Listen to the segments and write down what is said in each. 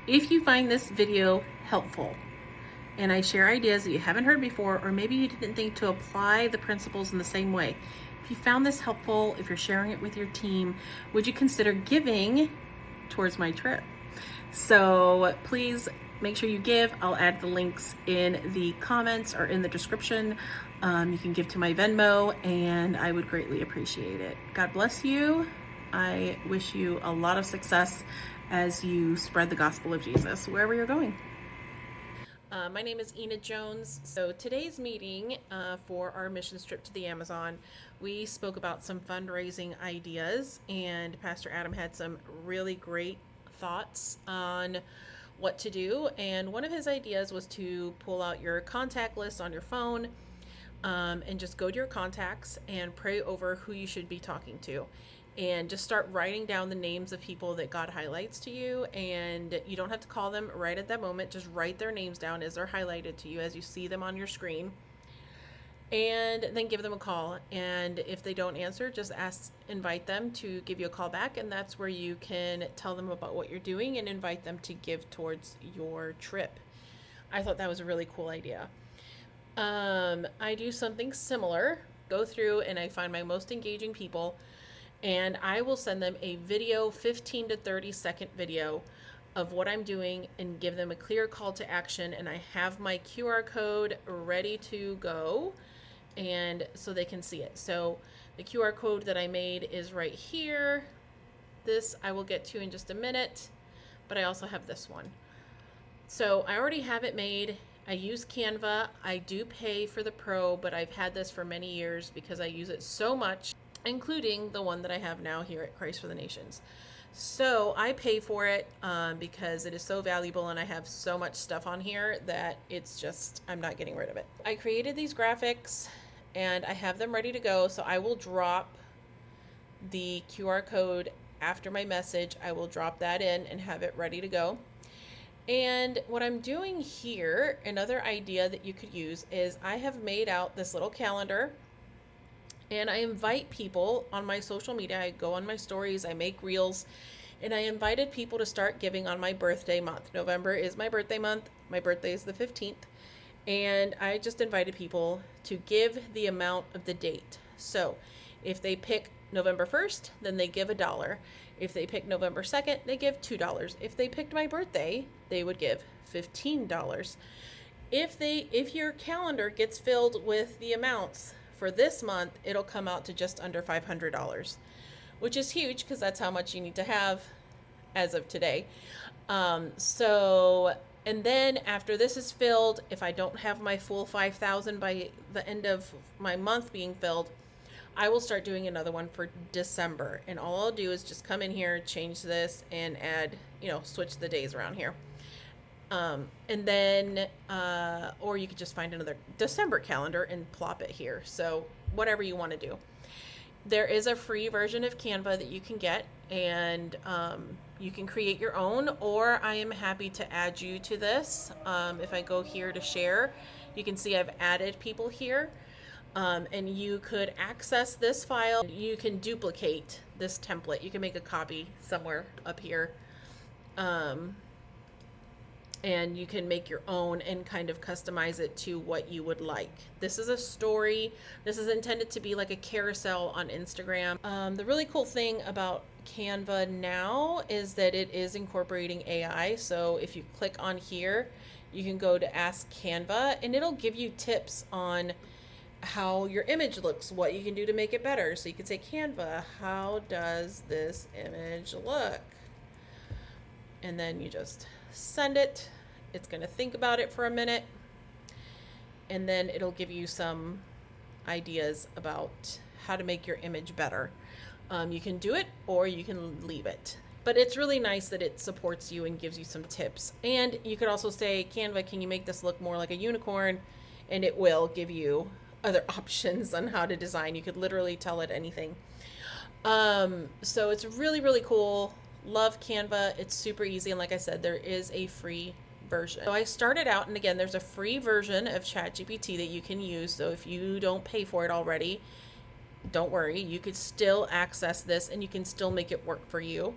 If you find this video helpful and I share ideas that you haven't heard before, or maybe you didn't think to apply the principles in the same way, if you found this helpful, if you're sharing it with your team, would you consider giving towards my trip? So please make sure you give. I'll add the links in the comments or in the description. You can give to my Venmo, and I would greatly appreciate it. God bless you. I wish you a lot of success as you spread the gospel of Jesus wherever you're going. My name is Ina Jones. So today's meeting for our missions trip to the Amazon, we spoke about some fundraising ideas, and Pastor Adam had some really great thoughts on what to do. And one of his ideas was to pull out your contact list on your phone and just go to your contacts and pray over who you should be talking to. And just start writing down the names of people that God highlights to you. And you don't have to call them right at that moment. Just write their names down as they're highlighted to you as you see them on your screen. And then give them a call. And if they don't answer, just invite them to give you a call back. And that's where you can tell them about what you're doing and invite them to give towards your trip. I thought that was a really cool idea. I do something similar. Go through and I find my most engaging people, and I will send them a video, 15 to 30 second video of what I'm doing, and give them a clear call to action. And I have my QR code ready to go, and so they can see it. So the QR code that I made is right here. This I will get to in just a minute, but I also have this one. So I already have it made. I use Canva. I do pay for the Pro, but I've had this for many years because I use it so much, including the one that I have now here at Christ for the Nations. So I pay for it because it is so valuable, and I have so much stuff on here that it's just, I'm not getting rid of it. I created these graphics and I have them ready to go. So I will drop the QR code after my message. I will drop that in and have it ready to go. And what I'm doing here, another idea that you could use, is I have made out this little calendar, and I invite people on my social media. I go on my stories, I make reels, and I invited people to start giving on my birthday month. November is my birthday month. My birthday is the 15th. And I just invited people to give the amount of the date. So if they pick November 1st, then they give $1. If they pick November 2nd, they give $2. If they picked my birthday, they would give $15. If your calendar gets filled with the amounts for this month, it'll come out to just under $500, which is huge because that's how much you need to have as of today. And then after this is filled, if I don't have my full 5,000 by the end of my month being filled, I will start doing another one for December. And all I'll do is just come in here, change this, and add, switch the days around here. And then, or you could just find another December calendar and plop it here. So whatever you want to do. There is a free version of Canva that you can get, and you can create your own, or I am happy to add you to this. If I go here to share, you can see I've added people here. And you could access this file. You can duplicate this template. You can make a copy somewhere up here. And you can make your own and kind of customize it to what you would like. This is a story. This is intended to be like a carousel on Instagram. The really cool thing about Canva now is that it is incorporating AI. So if you click on here, you can go to Ask Canva, and it'll give you tips on how your image looks, what you can do to make it better. So you can say, Canva, how does this image look? And then you just send it. It's going to think about it for a minute, and then it'll give you some ideas about how to make your image better. You can do it or you can leave it. But it's really nice that it supports you and gives you some tips. And you could also say, Canva, can you make this look more like a unicorn? And it will give you other options on how to design. You could literally tell it anything. So it's really, really cool. Love Canva. It's super easy. And like I said, there is a free version. So I started out, and again, there's a free version of ChatGPT that you can use. So if you don't pay for it already, don't worry. You could still access this and you can still make it work for you.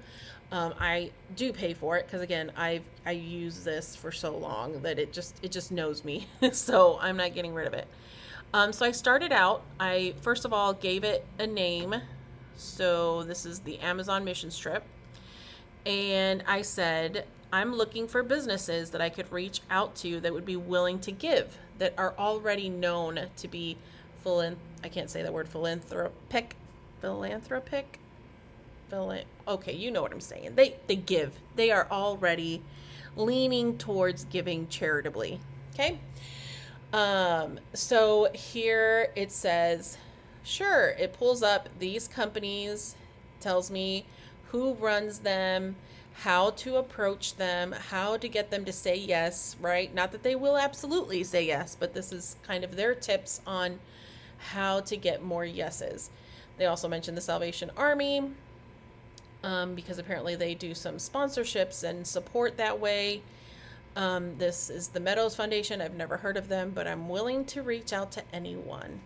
I do pay for it because again, I use this for so long that it just knows me, so I'm not getting rid of it. So I started out. I first of all gave it a name. So this is the Amazon mission trip, and I said I'm looking for businesses that I could reach out to that would be willing to give, that are already known to be I can't say that word, philanthropic. Okay, you know what I'm saying. They give. They are already leaning towards giving charitably. Okay. So here it says, sure, it pulls up these companies, tells me who runs them, how to approach them, how to get them to say yes, right? Not that they will absolutely say yes, but this is kind of their tips on how to get more yeses. They also mentioned the Salvation Army, because apparently they do some sponsorships and support that way. This is the Meadows Foundation. I've never heard of them, but I'm willing to reach out to anyone.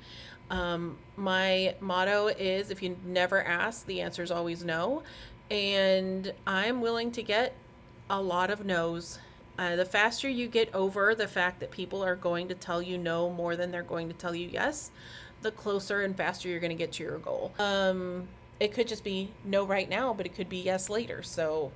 My motto is, if you never ask, the answer is always no. And I'm willing to get a lot of no's. The faster you get over the fact that people are going to tell you no more than they're going to tell you yes, the closer and faster you're going to get to your goal. It could just be no right now, but it could be yes later. So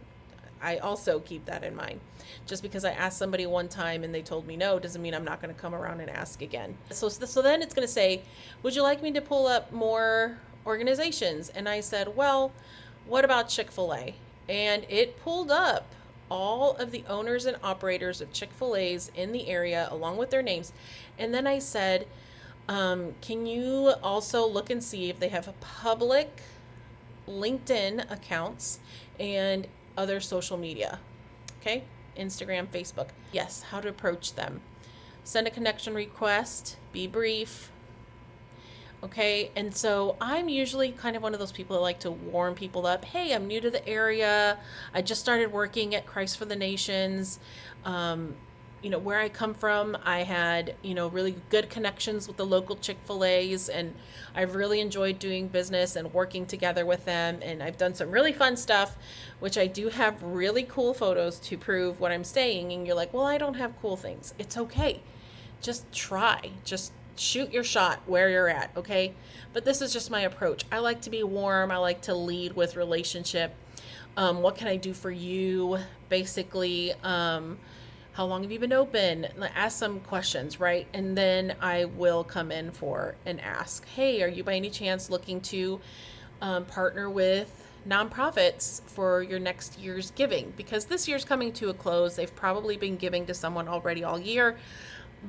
I also keep that in mind. Just because I asked somebody one time and they told me no doesn't mean I'm not going to come around and ask again. So then it's going to say, would you like me to pull up more organizations? And I said, well, what about Chick-fil-A? And it pulled up all of the owners and operators of Chick-fil-A's in the area along with their names. And then I said, can you also look and see if they have public LinkedIn accounts and other social media? Okay, Instagram, Facebook. Yes, how to approach them. Send a connection request, be brief. Okay, and so I'm usually kind of one of those people that like to warm people up. Hey, I'm new to the area. I just started working at Christ for the Nations. Where I come from, I had, really good connections with the local Chick-fil-A's, and I've really enjoyed doing business and working together with them. And I've done some really fun stuff, which I do have really cool photos to prove what I'm saying. And you're like, well, I don't have cool things. It's okay. Just try. Just shoot your shot where you're at. Okay. But this is just my approach. I like to be warm. I like to lead with relationship. What can I do for you? Basically, how long have you been open? Ask some questions, right? And then I will come in for and ask, hey, are you by any chance looking to partner with nonprofits for your next year's giving? Because this year's coming to a close. They've probably been giving to someone already all year,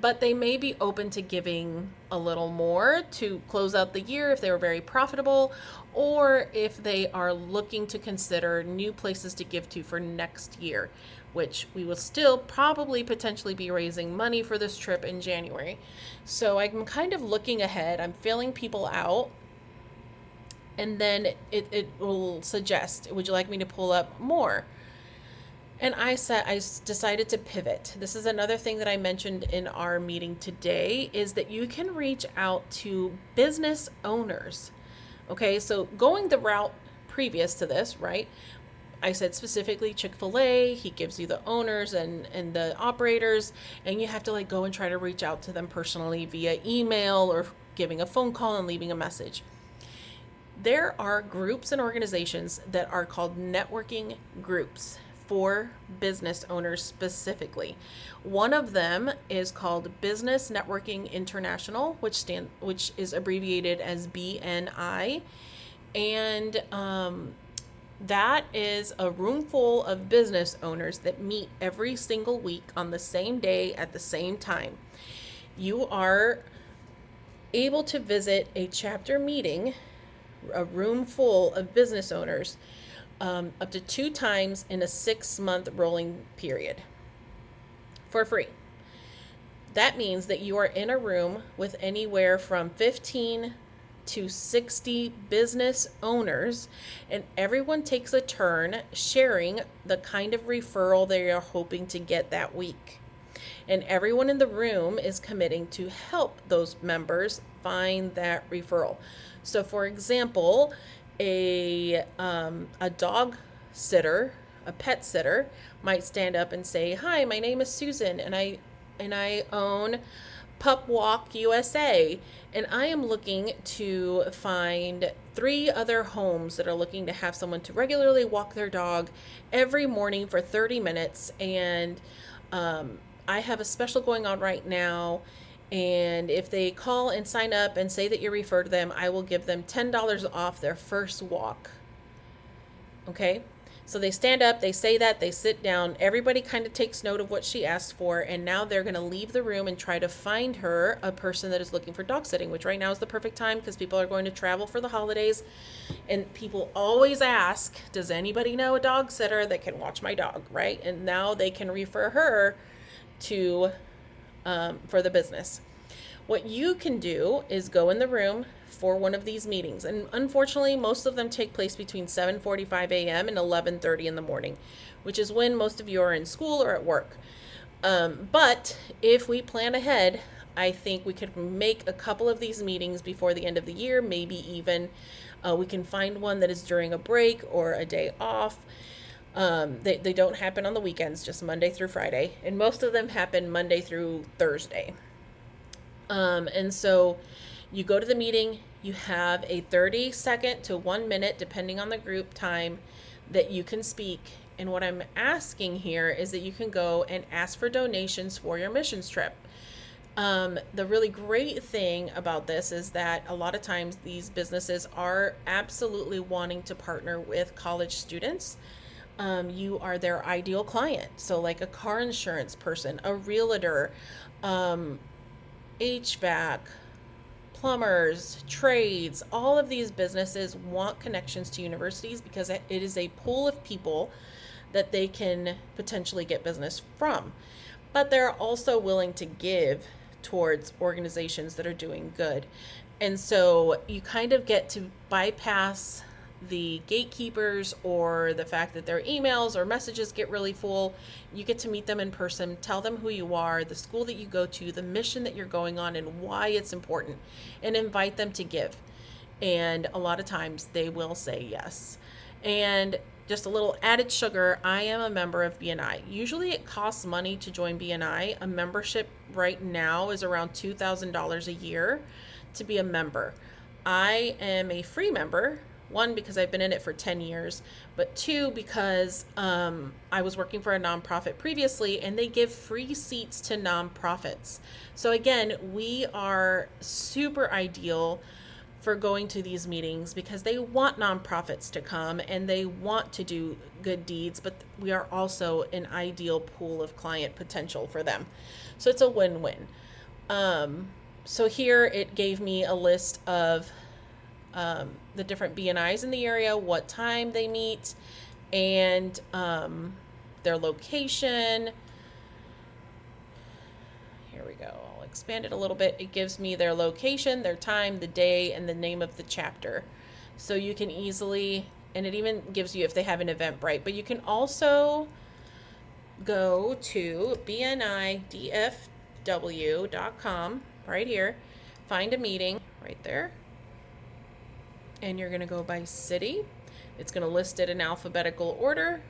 but they may be open to giving a little more to close out the year if they were very profitable, or if they are looking to consider new places to give to for next year, which we will still probably potentially be raising money for this trip in January. So I'm kind of looking ahead. I'm filling people out. And then it will suggest, would you like me to pull up more? And I decided to pivot. This is another thing that I mentioned in our meeting today, is that you can reach out to business owners. Okay, so going the route previous to this, right? I said specifically Chick-fil-A, he gives you the owners and the operators, and you have to go and try to reach out to them personally via email or giving a phone call and leaving a message. There are groups and organizations that are called networking groups for business owners specifically. One of them is called Business Networking International, which is abbreviated as BNI, and that is a room full of business owners that meet every single week on the same day at the same time. You are able to visit a chapter meeting, a room full of business owners, up to 2 times in a 6-month rolling period for free. That means that you are in a room with anywhere from 15 to 60 business owners, and everyone takes a turn sharing the kind of referral they are hoping to get that week. And everyone in the room is committing to help those members find that referral. So for example, a dog sitter, a pet sitter, might stand up and say, "Hi, my name is Susan, and I own Pup Walk USA, and I am looking to find 3 other homes that are looking to have someone to regularly walk their dog every morning for 30 minutes. And I have a special going on right now. And if they call and sign up and say that you referred them, I will give them $10 off their first walk." Okay? So they stand up, they say that, they sit down, everybody kind of takes note of what she asked for, and now they're going to leave the room and try to find her a person that is looking for dog sitting, which right now is the perfect time because people are going to travel for the holidays. And people always ask, does anybody know a dog sitter that can watch my dog, right? And now they can refer her to for the business. What you can do is go in the room for one of these meetings. And unfortunately, most of them take place between 7:45 a.m. and 11:30 in the morning, which is when most of you are in school or at work. But if we plan ahead, I think we could make a couple of these meetings before the end of the year. Maybe even we can find one that is during a break or a day off. They don't happen on the weekends, just Monday through Friday. And most of them happen Monday through Thursday. And so you go to the meeting, you have a 30-second to 1 minute, depending on the group time, that you can speak. And what I'm asking here is that you can go and ask for donations for your missions trip. The really great thing about this is that a lot of times these businesses are absolutely wanting to partner with college students. You are their ideal client. So like a car insurance person, a realtor, HVAC, plumbers, trades, all of these businesses want connections to universities because it is a pool of people that they can potentially get business from. But they're also willing to give towards organizations that are doing good. And so you kind of get to bypass the gatekeepers or the fact that their emails or messages get really full. You get to meet them in person, tell them who you are, the school that you go to, the mission that you're going on, and why it's important, and invite them to give. And a lot of times they will say yes. And just a little added sugar, I am a member of BNI. Usually it costs money to join BNI. A membership right now is around $2,000 a year to be a member. I am a free member. 1, because I've been in it for 10 years, but 2, because I was working for a nonprofit previously, and they give free seats to nonprofits. So again, we are super ideal for going to these meetings because they want nonprofits to come and they want to do good deeds, but we are also an ideal pool of client potential for them. So it's a win-win. So here it gave me a list of the different BNIs in the area, what time they meet, and their location. Here we go. I'll expand it a little bit. It gives me their location, their time, the day, and the name of the chapter. So you can easily, and it even gives you if they have an Eventbrite, but you can also go to bnidfw.com right here, find a meeting right there, and you're going to go by city. It's going to list it in alphabetical order.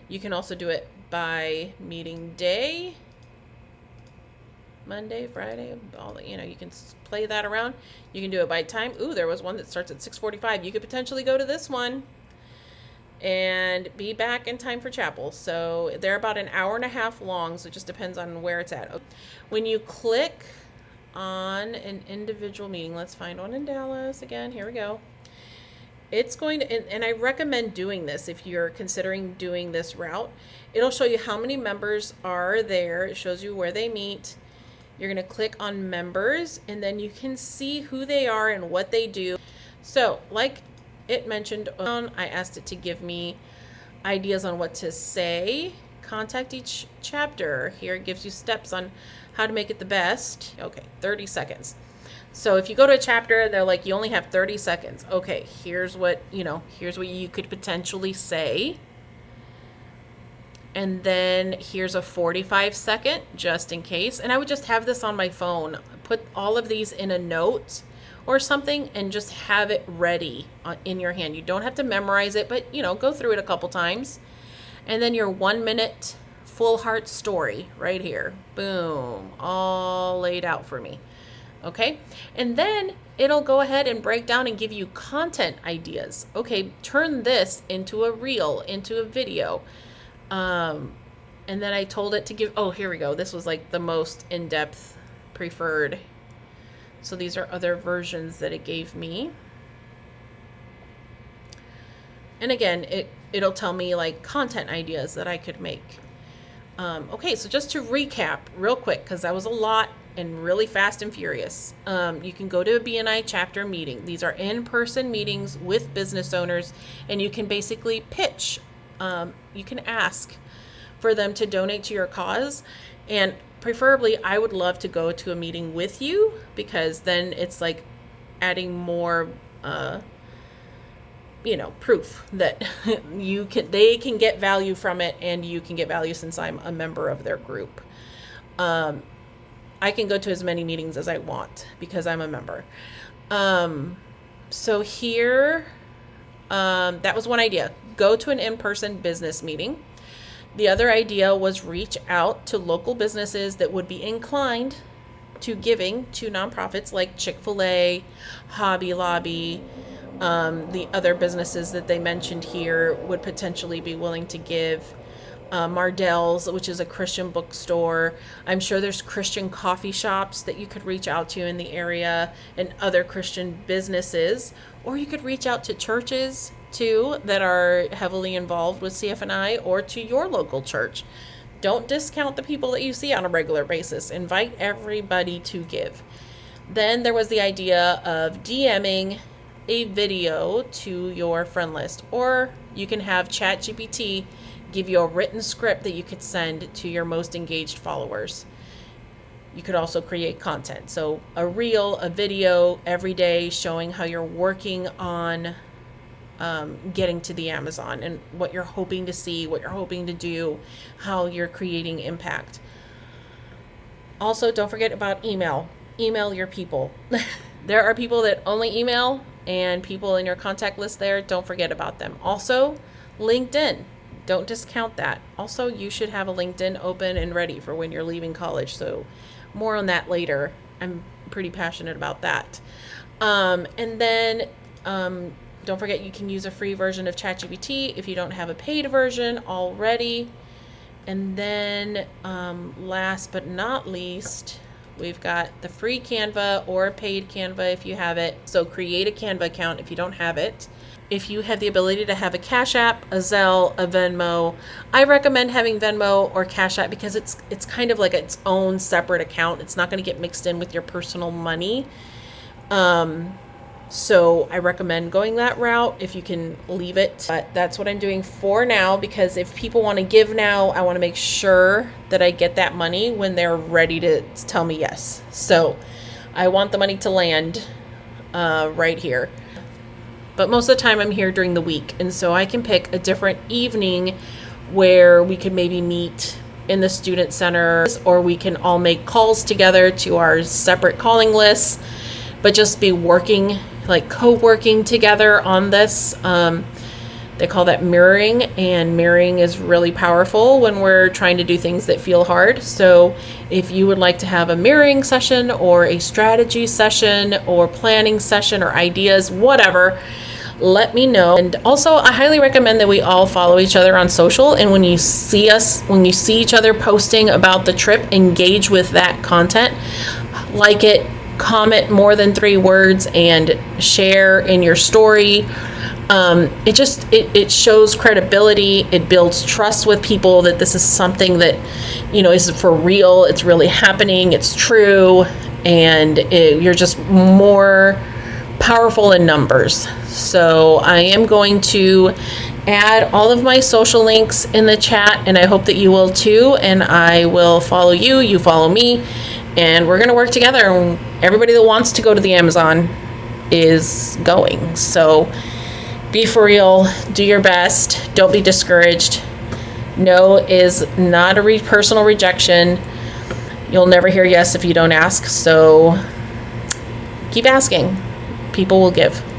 You can also do it by meeting day, Monday, Friday, all the, you can play that around. You can do it by time. Ooh, there was one that starts at 6:45. You could potentially go to this one and be back in time for chapel. So they're about an hour and a half long, so it just depends on where it's at. When you click on an individual meeting, let's find one in Dallas again. Here we go. It's going to, and I recommend doing this if you're considering doing this route. It'll show you how many members are there. It shows you where they meet. You're going to click on members, and then you can see who they are and what they do. So like it mentioned, I asked it to give me ideas on what to say. Contact each chapter. Here it gives you steps on how to make it the best. Okay, 30 seconds. So if you go to a chapter, they're like, you only have 30 seconds. Okay, here's what you could potentially say. And then here's a 45-second just in case. And I would just have this on my phone. Put all of these in a note or something, and just have it ready in your hand. You don't have to memorize it, but go through it a couple times. And then your 1 minute full heart story right here. Boom, all laid out for me. Okay, and then it'll go ahead and break down and give you content ideas. Okay, turn this into a reel, into a video. And then I told it to give, oh, here we go. This was like the most in-depth preferred. So these are other versions that it gave me. And again, it'll tell me like content ideas that I could make. Okay, so just to recap real quick, because that was a lot and really fast and furious. You can go to a BNI chapter meeting. These are in-person meetings with business owners, and you can basically pitch. You can ask for them to donate to your cause. And preferably, I would love to go to a meeting with you, because then it's like adding more proof that they can get value from it, and you can get value since I'm a member of their group. I can go to as many meetings as I want because I'm a member. So here, that was one idea. Go to an in-person business meeting. The other idea was reach out to local businesses that would be inclined to giving to nonprofits like Chick-fil-A, Hobby Lobby. The other businesses that they mentioned here would potentially be willing to give. Mardell's, which is a Christian bookstore. I'm sure there's Christian coffee shops that you could reach out to in the area, and other Christian businesses. Or you could reach out to churches too that are heavily involved with CFNI, or to your local church. Don't discount the people that you see on a regular basis. Invite everybody to give. Then there was the idea of DMing a video to your friend list, or you can have ChatGPT give you a written script that you could send to your most engaged followers. You could also create content. So a reel, a video every day showing how you're working on getting to the Amazon, and what you're hoping to see, what you're hoping to do, how you're creating impact. Also, don't forget about email. Email your people. There are people that only email, and people in your contact list there, don't forget about them. Also, LinkedIn. Don't discount that. Also, you should have a LinkedIn open and ready for when you're leaving college. So more on that later. I'm pretty passionate about that. And then don't forget, you can use a free version of ChatGPT if you don't have a paid version already. And then last but not least, we've got the free Canva or a paid Canva if you have it. So create a Canva account if you don't have it. If you have the ability to have a Cash App, a Zelle, a Venmo, I recommend having Venmo or Cash App, because it's kind of like its own separate account. It's not going to get mixed in with your personal money. So I recommend going that route if you can leave it. But that's what I'm doing for now, because if people want to give now, I want to make sure that I get that money when they're ready to tell me yes. So I want the money to land right here. But most of the time I'm here during the week, and so I can pick a different evening where we could maybe meet in the student center, or we can all make calls together to our separate calling lists, but just be working, like co-working together on this. They call that mirroring, and mirroring is really powerful when we're trying to do things that feel hard. So if you would like to have a mirroring session, or a strategy session, or planning session, or ideas, whatever, let me know. And also, I highly recommend that we all follow each other on social, and when you see each other posting about the trip, engage with that content, like it, comment more than 3 words, and share in your story. It shows credibility. It builds trust with people that this is something that, is for real. It's really happening. It's true. And you're just more powerful in numbers. So I am going to add all of my social links in the chat, and I hope that you will too. And I will follow you, you follow me, and we're going to work together. And everybody that wants to go to the Amazon is going. So be for real, do your best, don't be discouraged. No is not a personal rejection. You'll never hear yes if you don't ask, so keep asking. people will give.